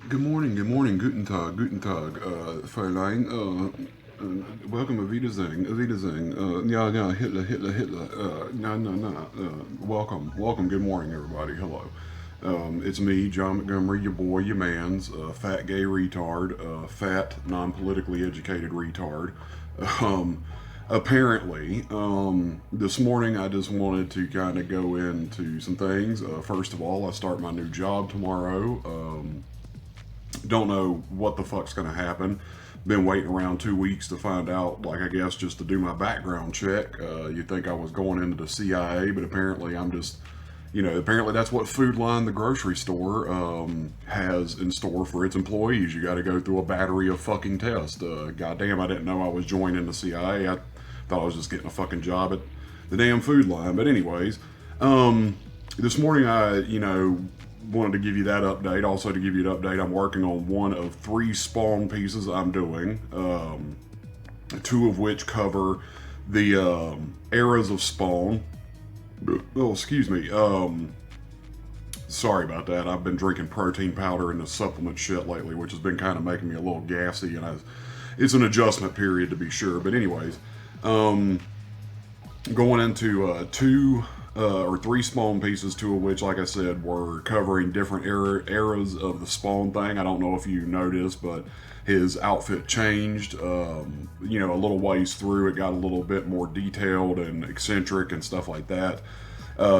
Guten Tag, Fräulein, welcome, Auf Wiedersehen, ja, Hitler, welcome, good morning, everybody, hello. It's me, John Montgomery, your boy, your man's, fat gay retard, fat, non-politically educated retard. Um, Apparently, this morning I just wanted to kind of go into some things. First of all, I start my new job tomorrow. Don't know what the fuck's gonna happen. Been waiting around 2 weeks to find out, like, I guess just to do my background check. You'd think I was going into the CIA, but apparently I'm just, apparently that's what Food Line, the grocery store, has in store for its employees. You got to go through a battery of fucking tests. Goddamn, I didn't know I was joining the CIA. I thought I was just getting a fucking job at the damn Food Line. But anyways, this morning wanted to give you that update. Also to give you an update, I'm working on one of 3 spawn pieces I'm doing. 2 of which cover the eras of Spawn. Oh, excuse me. Sorry about that. I've been drinking protein powder and the supplement shit lately, which has been kind of making me a little gassy, and it's an adjustment period to be sure. But anyways, going into 2 or 3 Spawn pieces, 2 of which, like I said, were covering different eras of the Spawn thing. I don't know if you noticed, but his outfit changed. A little ways through, it got a little bit more detailed and eccentric and stuff like that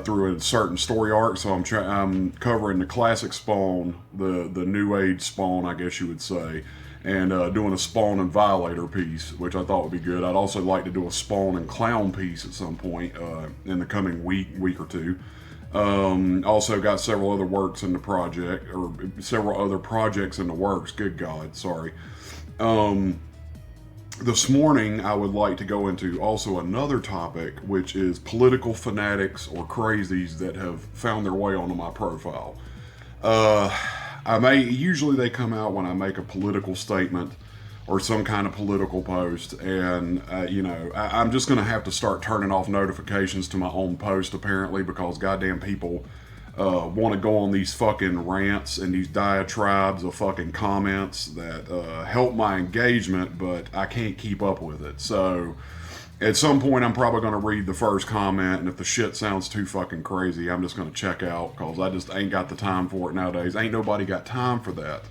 through a certain story arc. So I'm covering the classic Spawn, the new age Spawn, I guess you would say, and doing a Spawn and Violator piece, which I thought would be good. I'd also like to do a Spawn and Clown piece at some point in the coming week or two. Also got several other works in the project, or several other projects in the works. Good God, sorry. This morning I would like to go into also another topic, which is political fanatics or crazies that have found their way onto my profile. Usually they come out when I make a political statement or some kind of political post, and I'm just going to have to start turning off notifications to my own post, apparently, because goddamn people want to go on these fucking rants and these diatribes of fucking comments that help my engagement, but I can't keep up with it. So at some point I'm probably going to read the first comment, and if the shit sounds too fucking crazy, I'm just going to check out, because I just ain't got the time for it nowadays. Ain't nobody got time for that,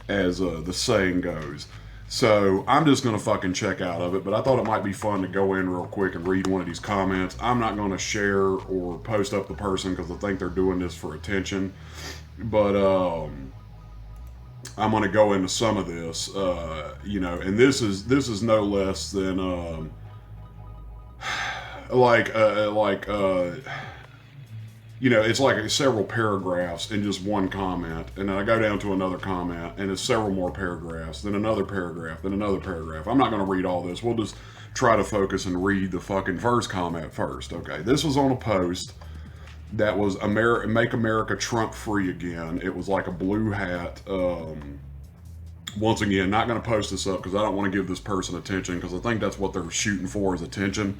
as the saying goes. So I'm just going to fucking check out of it, but I thought it might be fun to go in real quick and read one of these comments. I'm not going to share or post up the person because I think they're doing this for attention, but I'm going to go into some of this, and this is no less than it's like several paragraphs in just one comment, and then I go down to another comment, and it's several more paragraphs, then another paragraph, then another paragraph. I'm not going to read all this. We'll just try to focus and read the fucking first comment first. Okay, this was on a post that was Make America Trump Free Again. It was like a blue hat. Once again, not going to post this up because I don't want to give this person attention, because I think that's what they're shooting for, is attention.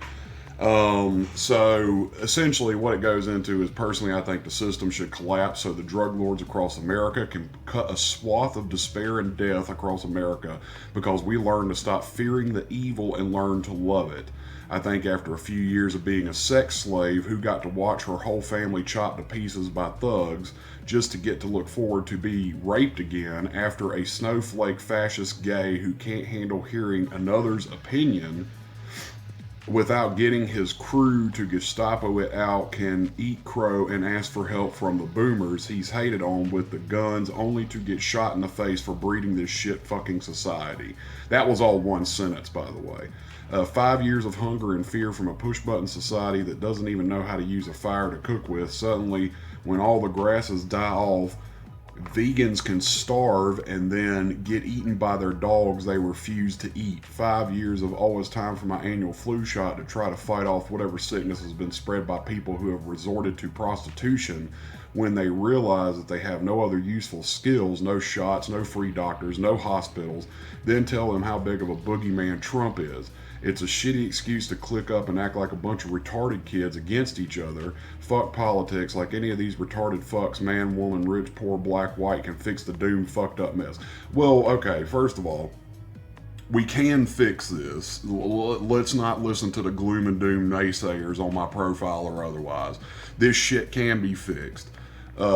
So essentially what it goes into is, personally, I think the system should collapse so the drug lords across America can cut a swath of despair and death across America, because we learn to stop fearing the evil and learn to love it. I think after a few years of being a sex slave who got to watch her whole family chopped to pieces by thugs just to get to look forward to be raped again after a snowflake fascist gay who can't handle hearing another's opinion without getting his crew to Gestapo it out can eat crow and ask for help from the boomers he's hated on with the guns, only to get shot in the face for breeding this shit fucking society. That was all one sentence, by the way. 5 years of hunger and fear from a push-button society that doesn't even know how to use a fire to cook with. Suddenly, when all the grasses die off, vegans can starve and then get eaten by their dogs they refuse to eat. 5 years of always time for my annual flu shot to try to fight off whatever sickness has been spread by people who have resorted to prostitution when they realize that they have no other useful skills, no shots, no free doctors, no hospitals, then tell them how big of a boogeyman Trump is. It's a shitty excuse to click up and act like a bunch of retarded kids against each other. Fuck politics, like any of these retarded fucks, man, woman, rich, poor, black, white, can fix the doomed, fucked up mess. Well, okay, first of all, we can fix this. Let's not listen to the gloom and doom naysayers on my profile or otherwise. This shit can be fixed.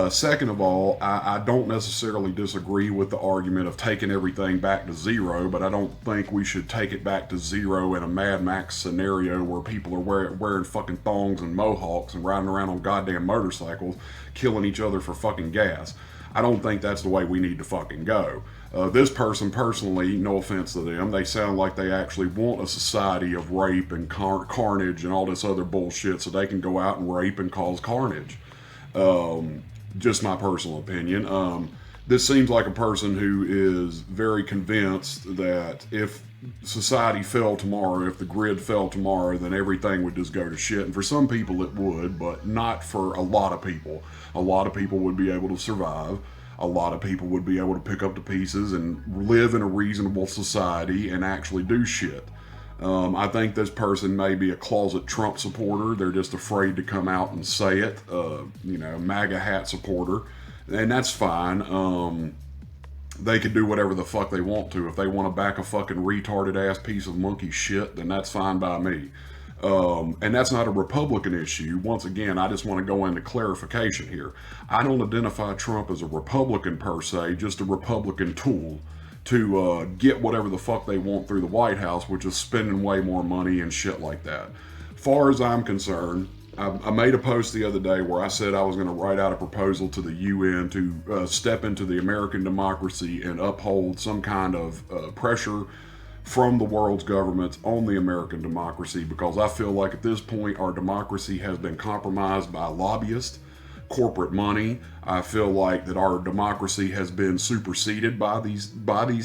Second of all, I don't necessarily disagree with the argument of taking everything back to zero, but I don't think we should take it back to zero in a Mad Max scenario where people are wearing fucking thongs and mohawks and riding around on goddamn motorcycles, killing each other for fucking gas. I don't think that's the way we need to fucking go. This person, personally, no offense to them, they sound like they actually want a society of rape and carnage and all this other bullshit so they can go out and rape and cause carnage. Just my personal opinion. This seems like a person who is very convinced that if society fell tomorrow, if the grid fell tomorrow, then everything would just go to shit. And for some people it would, but not for a lot of people. A lot of people would be able to survive. A lot of people would be able to pick up the pieces and live in a reasonable society and actually do shit. I think this person may be a closet Trump supporter. They're just afraid to come out and say it. MAGA hat supporter. And that's fine. They can do whatever the fuck they want to. If they want to back a fucking retarded ass piece of monkey shit, then that's fine by me. And that's not a Republican issue. Once again, I just want to go into clarification here. I don't identify Trump as a Republican per se, just a Republican tool to get whatever the fuck they want through the White House, which is spending way more money and shit like that. Far as I'm concerned, I made a post the other day where I said I was going to write out a proposal to the UN to step into the American democracy and uphold some kind of pressure from the world's governments on the American democracy, because I feel like at this point our democracy has been compromised by lobbyists, corporate money. I feel like that our democracy has been superseded by these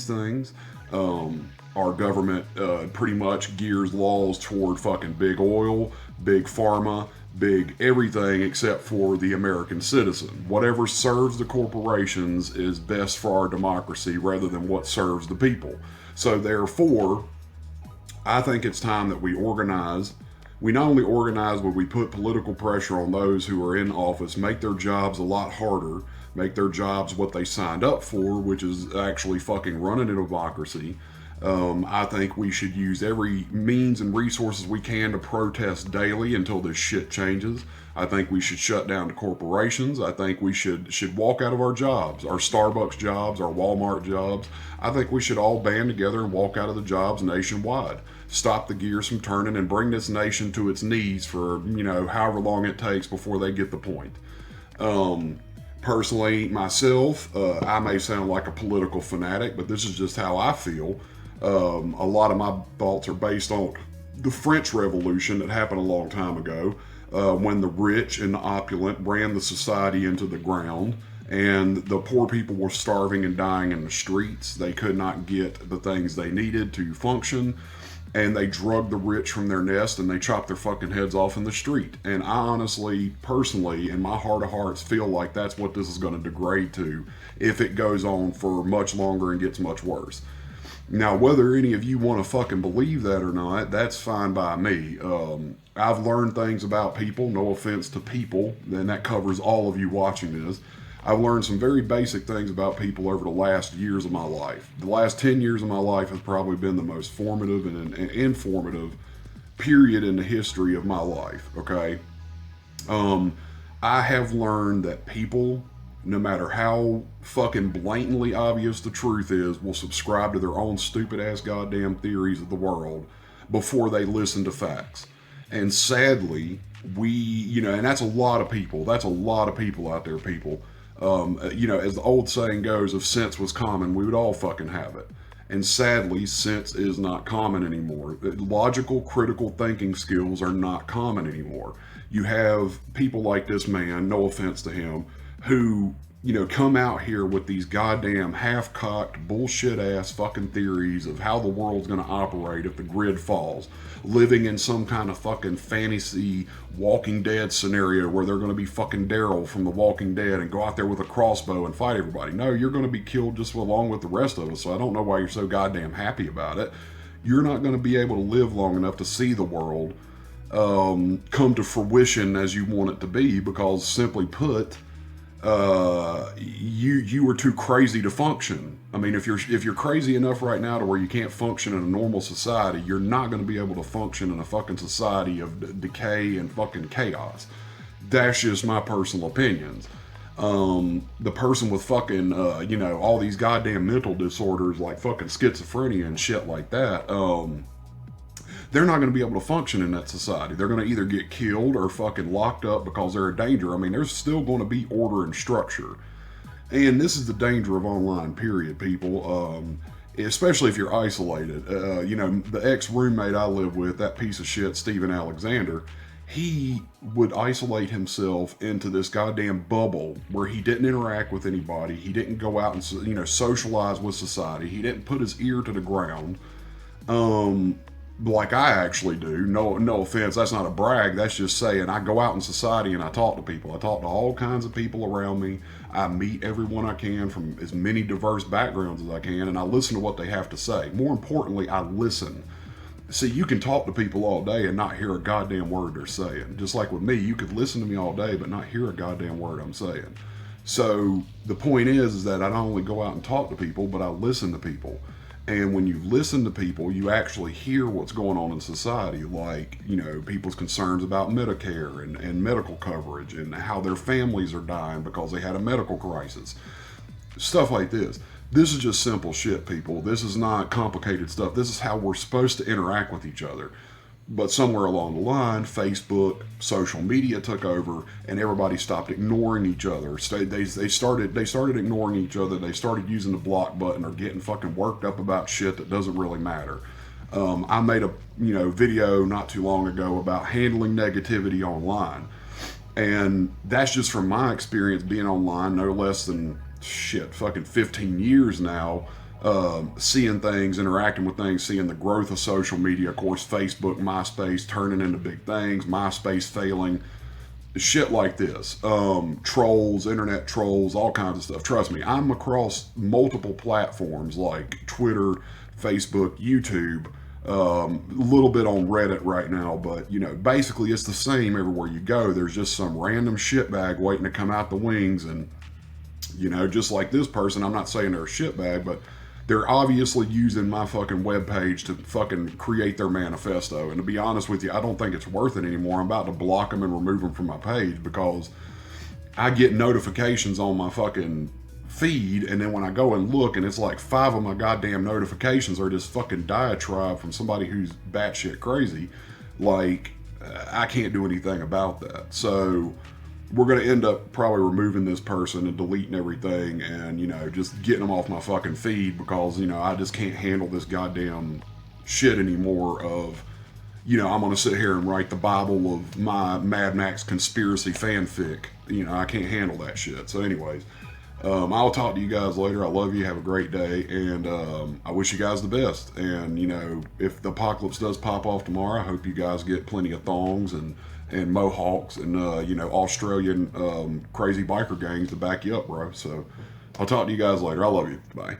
things. Our government pretty much gears laws toward fucking big oil, big pharma, big everything except for the American citizen. Whatever serves the corporations is best for our democracy rather than what serves the people. So therefore, I think it's time that we organize. We not only organize, but we put political pressure on those who are in office, make their jobs a lot harder, make their jobs what they signed up for, which is actually fucking running a democracy. I think we should use every means and resources we can to protest daily until this shit changes. I think we should shut down the corporations. I think we should walk out of our jobs, our Starbucks jobs, our Walmart jobs. I think we should all band together and walk out of the jobs nationwide. Stop the gears from turning and bring this nation to its knees for, however long it takes before they get the point. Personally, myself, I may sound like a political fanatic, but this is just how I feel. A lot of my thoughts are based on the French Revolution that happened a long time ago, when the rich and the opulent ran the society into the ground and the poor people were starving and dying in the streets. They could not get the things they needed to function, and they drugged the rich from their nest and they chopped their fucking heads off in the street. And I honestly, personally, in my heart of hearts, feel like that's what this is going to degrade to if it goes on for much longer and gets much worse. Now, whether any of you want to fucking believe that or not, that's fine by me. I've learned things about people, no offense to people, and that covers all of you watching this. I've learned some very basic things about people over the last years of my life. The last 10 years of my life has probably been the most formative and informative period in the history of my life, okay? I have learned that people, no matter how fucking blatantly obvious the truth is, will subscribe to their own stupid ass goddamn theories of the world before they listen to facts. And sadly, and that's a lot of people. That's a lot of people out there, people. As the old saying goes, if sense was common, we would all fucking have it. And sadly, sense is not common anymore. Logical, critical thinking skills are not common anymore. You have people like this man, no offense to him, who come out here with these goddamn half-cocked, bullshit-ass fucking theories of how the world's going to operate if the grid falls, living in some kind of fucking fantasy Walking Dead scenario where they're going to be fucking Daryl from The Walking Dead and go out there with a crossbow and fight everybody. No, you're going to be killed just along with the rest of us, so I don't know why you're so goddamn happy about it. You're not going to be able to live long enough to see the world come to fruition as you want it to be, because simply put, you were too crazy to function. I mean, if you're crazy enough right now to where you can't function in a normal society, you're not going to be able to function in a fucking society of decay and fucking chaos. That's just my personal opinions. The person with fucking all these goddamn mental disorders like fucking schizophrenia and shit like that, they're not going to be able to function in that society. They're going to either get killed or fucking locked up because they're a danger. I mean, there's still going to be order and structure. And this is the danger of online, period, people. Especially if you're isolated. The ex-roommate I live with, that piece of shit, Steven Alexander, he would isolate himself into this goddamn bubble where he didn't interact with anybody. He didn't go out and, socialize with society. He didn't put his ear to the ground. Like I actually do. No offense, that's not a brag. That's just saying I go out in society and I talk to people. I talk to all kinds of people around me. I meet everyone I can from as many diverse backgrounds as I can, and I listen to what they have to say. More importantly, I listen. See, you can talk to people all day and not hear a goddamn word they're saying. Just like with me, you could listen to me all day but not hear a goddamn word I'm saying. So the point is that I not only go out and talk to people, but I listen to people. And when you listen to people, you actually hear what's going on in society, like, people's concerns about Medicare and medical coverage and how their families are dying because they had a medical crisis. Stuff like this. This is just simple shit, people. This is not complicated stuff. This is how we're supposed to interact with each other. But somewhere along the line, Facebook, social media took over, and everybody stopped ignoring each other. So they started ignoring each other. They started using the block button or getting fucking worked up about shit that doesn't really matter. I made a video not too long ago about handling negativity online, and that's just from my experience being online, no less than fucking 15 years now. Seeing things, interacting with things, seeing the growth of social media, of course, Facebook, MySpace turning into big things, MySpace failing, shit like this, trolls, internet trolls, all kinds of stuff. Trust me, I'm across multiple platforms like Twitter, Facebook, YouTube, a little bit on Reddit right now, but basically it's the same everywhere you go. There's just some random shitbag waiting to come out the wings, and just like this person, I'm not saying they're a shitbag, but they're obviously using my fucking webpage to fucking create their manifesto. And to be honest with you, I don't think it's worth it anymore. I'm about to block them and remove them from my page, because I get notifications on my fucking feed, and then when I go and look, and it's like 5 of my goddamn notifications are just fucking diatribe from somebody who's batshit crazy. Like, I can't do anything about that. So we're going to end up probably removing this person and deleting everything and, just getting them off my fucking feed, because, I just can't handle this goddamn shit anymore of, I'm going to sit here and write the Bible of my Mad Max conspiracy fanfic. I can't handle that shit. So anyways, I'll talk to you guys later. I love you. Have a great day. And I wish you guys the best. And, if the apocalypse does pop off tomorrow, I hope you guys get plenty of thongs and mohawks and, Australian crazy biker gangs to back you up, bro. So I'll talk to you guys later. I love you. Bye.